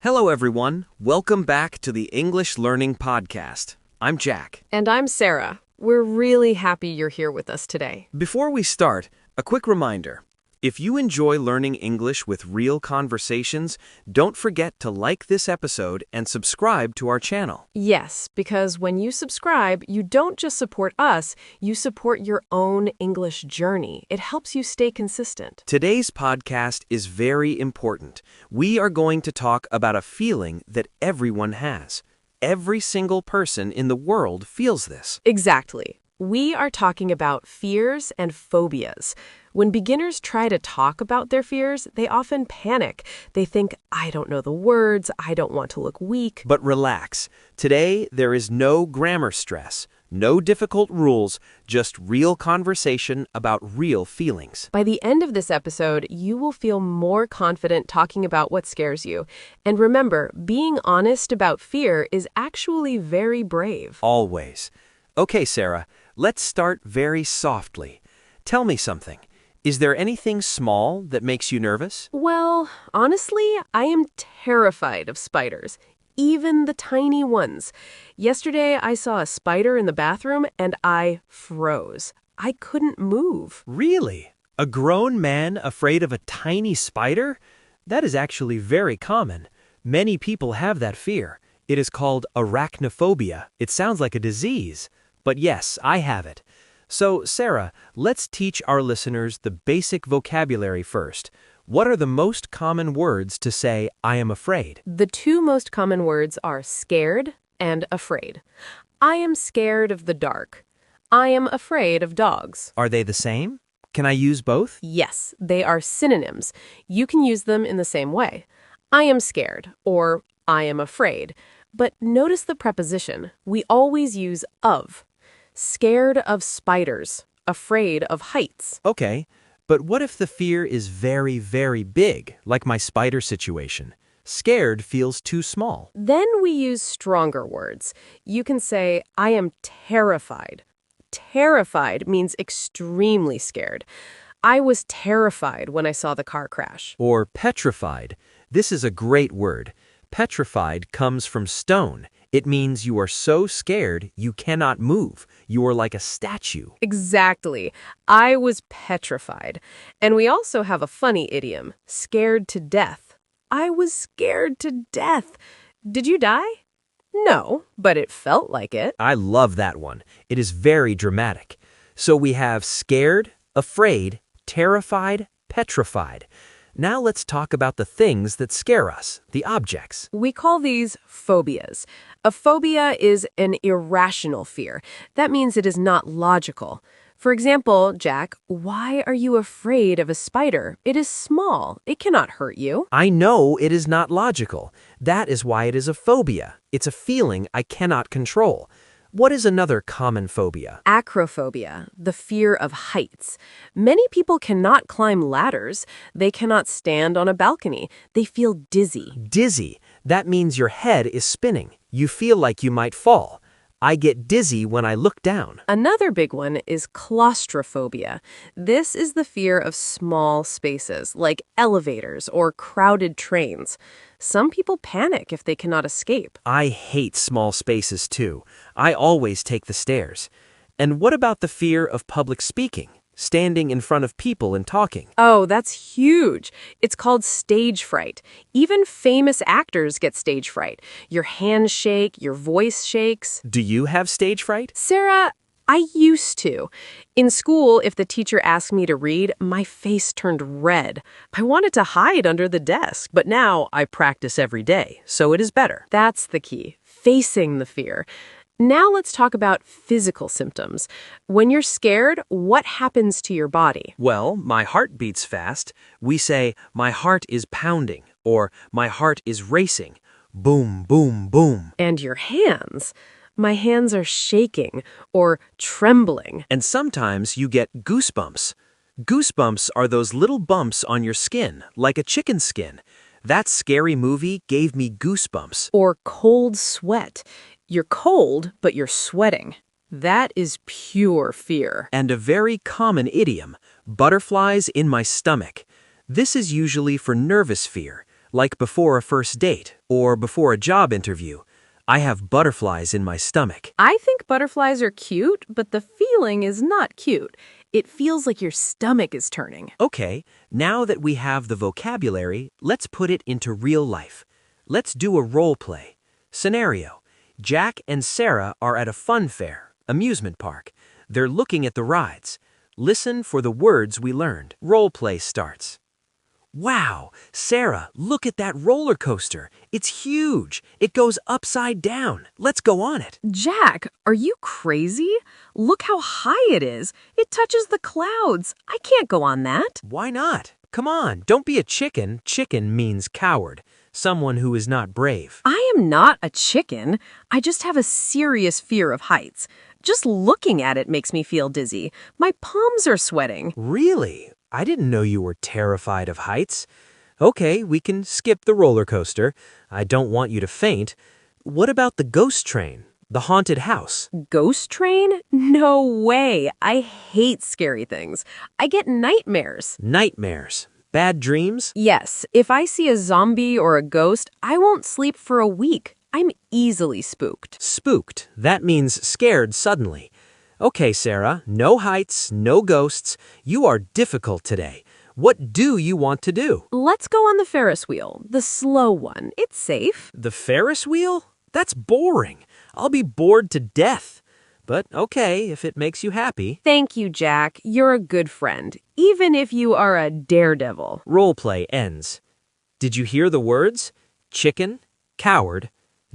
Hello, everyone. Welcome back to the English Learning Podcast. I'm Jack. And I'm Sarah. We're really happy you're here with us today. Before we start, a quick reminder. If you enjoy learning English with real conversations, don't forget to like this episode and subscribe to our channel. Yes, because when you subscribe, you don't just support us, you support your own English journey. It helps you stay consistent. Today's podcast is very important. We are going to talk about a feeling that everyone has. Every single person in the world feels this. Exactly. We are talking about fears and phobias. When beginners try to talk about their fears, they often panic. They think, I don't know the words, I don't want to look weak. But relax. Today, there is no grammar stress, no difficult rules, just real conversation about real feelings. By the end of this episode, you will feel more confident talking about what scares you. And remember, being honest about fear is actually very brave. Always. Okay, Sarah, let's start very softly. Tell me something. Is there anything small that makes you nervous? Well, honestly, I am terrified of spiders, even the tiny ones. Yesterday, I saw a spider in the bathroom and I froze. I couldn't move. Really? A grown man afraid of a tiny spider? That is actually very common. Many people have that fear. It is called arachnophobia. It sounds like a disease. But yes, I have it. So, Sarah, let's teach our listeners the basic vocabulary first. What are the most common words to say, I am afraid? The two most common words are scared and afraid. I am scared of the dark. I am afraid of dogs. Are they the same? Can I use both? Yes, they are synonyms. You can use them in the same way. I am scared or I am afraid. But notice the preposition. We always use of. Scared of spiders, afraid of heights. Okay, but what if the fear is very, very big, like my spider situation? Scared feels too small. Then we use stronger words. You can say, I am terrified. Terrified means extremely scared. I was terrified when I saw the car crash. Or petrified. This is a great word. Petrified comes from stone. It means you are so scared you cannot move. You are like a statue. Exactly. I was petrified. And we also have a funny idiom, scared to death. I was scared to death. Did you die? No, but it felt like it. I love that one. It is very dramatic. So we have scared, afraid, terrified, petrified. Now let's talk about the things that scare us, the objects. We call these phobias. A phobia is an irrational fear. That means it is not logical. For example, Jack, why are you afraid of a spider? It is small. It cannot hurt you. I know it is not logical. That is why it is a phobia. It's a feeling I cannot control. What is another common phobia? Acrophobia, the fear of heights. Many people cannot climb ladders. They cannot stand on a balcony. They feel dizzy. Dizzy. That means your head is spinning. You feel like you might fall. I get dizzy when I look down. Another big one is claustrophobia. This is the fear of small spaces, like elevators or crowded trains. Some people panic if they cannot escape. I hate small spaces too. I always take the stairs. And what about the fear of public speaking? Standing in front of people and talking. Oh, that's huge. It's called stage fright. Even famous actors get stage fright. Your hands shake, your voice shakes. Do you have stage fright? Sarah, I used to. In school, if the teacher asked me to read, my face turned red. I wanted to hide under the desk. But now I practice every day, so it is better. That's the key, facing the fear. Now let's talk about physical symptoms. When you're scared, what happens to your body? Well, my heart beats fast. We say, my heart is pounding, or my heart is racing. Boom, boom, boom. And your hands? My hands are shaking or trembling. And sometimes you get goosebumps. Goosebumps are those little bumps on your skin, like a chicken skin. That scary movie gave me goosebumps. Or cold sweat. You're cold, but you're sweating. That is pure fear. And a very common idiom, butterflies in my stomach. This is usually for nervous fear, like before a first date, Or before a job interview, I have butterflies in my stomach. I think butterflies are cute, but the feeling is not cute. It feels like your stomach is turning. Okay, now that we have the vocabulary, let's put it into real life. Let's do a role play. Scenario: Jack and Sarah are at a fun fair, amusement park. They're looking at the rides. Listen for the words we learned. Role play starts. Wow, Sarah, look at that roller coaster. It's huge. It goes upside down. Let's go on it. Jack, are you crazy? Look how high it is. It touches the clouds. I can't go on that. Why not? Come on, don't be a chicken. Chicken means coward, someone who is not brave. I am not a chicken. I just have a serious fear of heights. Just looking at it makes me feel dizzy. My palms are sweating. Really? I didn't know you were terrified of heights. Okay, we can skip the roller coaster. I don't want you to faint. What about the ghost train? The haunted house? Ghost train? No way. I hate scary things. I get nightmares. Nightmares. Bad dreams? Yes, if I see a zombie or a ghost, I won't sleep for a week. I'm easily spooked. Spooked. That means scared suddenly. Okay, Sarah, no heights, no ghosts. You are difficult today. What do you want to do? Let's go on the Ferris wheel, the slow one. It's safe. The Ferris wheel? That's boring. I'll be bored to death. But okay, if it makes you happy. Thank you, Jack. You're a good friend, even if you are a daredevil. Roleplay ends. Did you hear the words? Chicken, coward,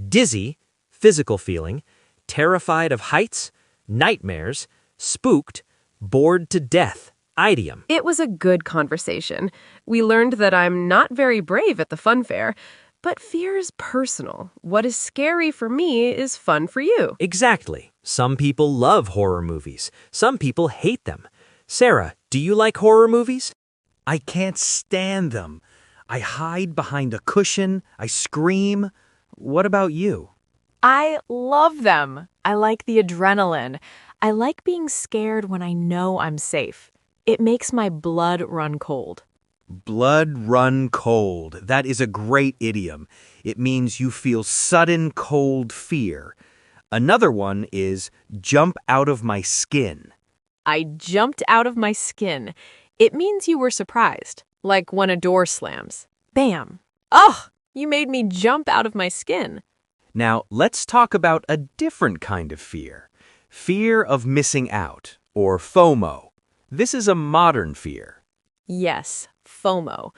dizzy, physical feeling, terrified of heights, nightmares, spooked, bored to death, idiom. It was a good conversation. We learned that I'm not very brave at the fun fair, but fear is personal. What is scary for me is fun for you. Exactly. Some people love horror movies. Some people hate them. Sarah, do you like horror movies? I can't stand them. I hide behind a cushion. I scream. What about you? I love them. I like the adrenaline. I like being scared when I know I'm safe. It makes my blood run cold. Blood run cold. That is a great idiom. It means you feel sudden cold fear. Another one is jump out of my skin. I jumped out of my skin. It means you were surprised, like when a door slams. Bam! Ugh! You made me jump out of my skin. Now, let's talk about a different kind of fear. Fear of missing out, or FOMO. This is a modern fear. Yes, FOMO.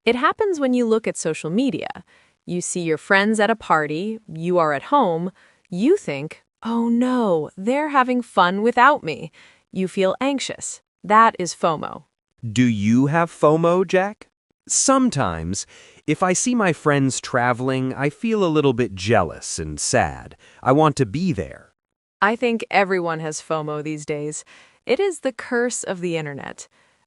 It happens when you look at social media. You see your friends at a party, you are at home, you think, oh no, they're having fun without me. You feel anxious. That is FOMO. Do you have FOMO, Jack? Sometimes, if I see my friends traveling, I feel a little bit jealous and sad. I want to be there. I think everyone has FOMO these days. It is the curse of the internet.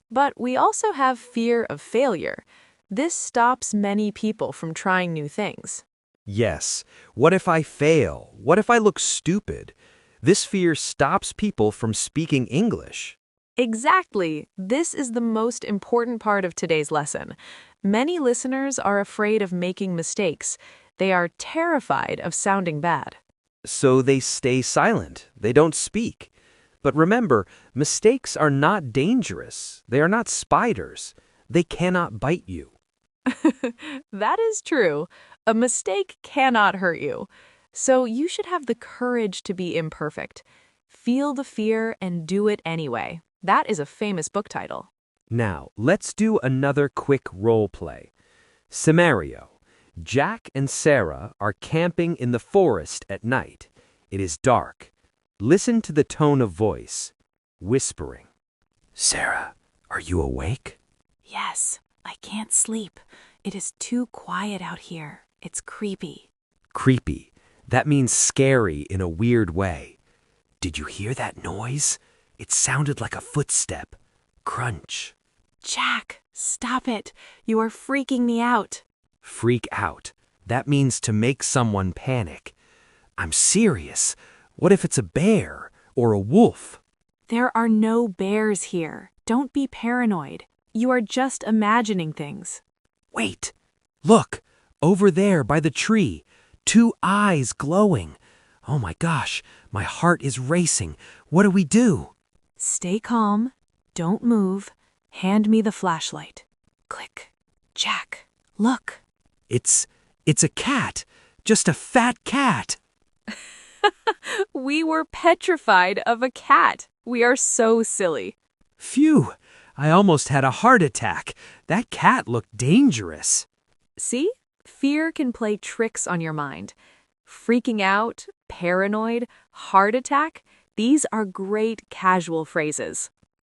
But we also have fear of failure. This stops many people from trying new things. Yes. What if I fail? What if I look stupid? This fear stops people from speaking English. Exactly. This is the most important part of today's lesson. Many listeners are afraid of making mistakes. They are terrified of sounding bad. So they stay silent. They don't speak. But remember, mistakes are not dangerous. They are not spiders. They cannot bite you. That is true. A mistake cannot hurt you. So you should have the courage to be imperfect. Feel the fear and do it anyway. That is a famous book title. Now, let's do another quick role play. Scenario: Jack and Sarah are camping in the forest at night. It is dark. Listen to the tone of voice. Whispering. Sarah, are you awake? Yes, I can't sleep. It is too quiet out here. It's creepy. Creepy. That means scary in a weird way. Did you hear that noise? It sounded like a footstep. Crunch. Jack, stop it. You are freaking me out. Freak out. That means to make someone panic. I'm serious. What if it's a bear or a wolf? There are no bears here. Don't be paranoid. You are just imagining things. Wait. Look. Over there by the tree. 2 eyes glowing. Oh my gosh, my heart is racing. What do we do? Stay calm. Don't move. Hand me the flashlight. Click. Jack, look. It's a cat. Just a fat cat. We were petrified of a cat. We are so silly. Phew, I almost had a heart attack. That cat looked dangerous. See? Fear can play tricks on your mind. Freaking out, paranoid, heart attack, these are great casual phrases.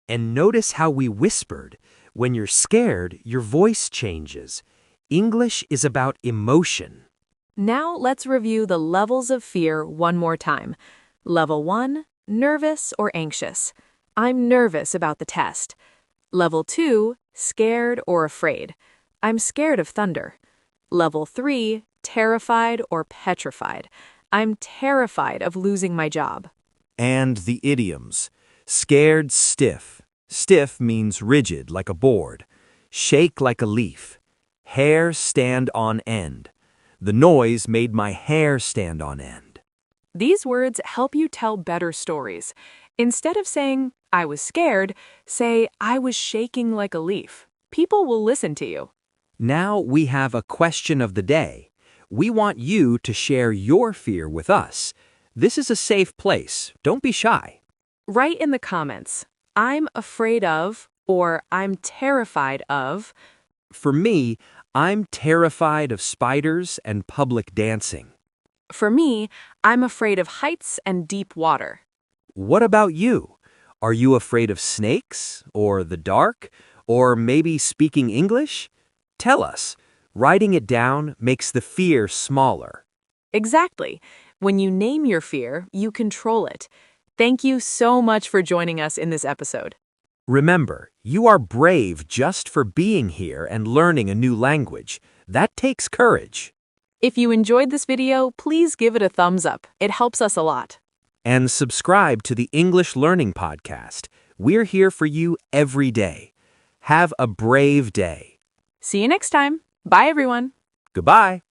And notice how we whispered. When you're scared, your voice changes. English is about emotion. Now let's review the levels of fear one more time. Level 1, nervous or anxious. I'm nervous about the test. Level 2, scared or afraid. I'm scared of thunder. Level 3, terrified or petrified. I'm terrified of losing my job. And the idioms. Scared stiff. Stiff means rigid like a board. Shake like a leaf. Hair stand on end. The noise made my hair stand on end. These words help you tell better stories. Instead of saying, I was scared, say, I was shaking like a leaf. People will listen to you. Now we have a question of the day. We want you to share your fear with us. This is a safe place. Don't be shy. Write in the comments, I'm afraid of, or I'm terrified of. For me, I'm terrified of spiders and public dancing. For me, I'm afraid of heights and deep water. What about you? Are you afraid of snakes, or the dark, or maybe speaking English? Tell us. Writing it down makes the fear smaller. Exactly. When you name your fear, you control it. Thank you so much for joining us in this episode. Remember, you are brave just for being here and learning a new language. That takes courage. If you enjoyed this video, please give it a thumbs up. It helps us a lot. And subscribe to the English Learning Podcast. We're here for you every day. Have a brave day. See you next time. Bye, everyone. Goodbye.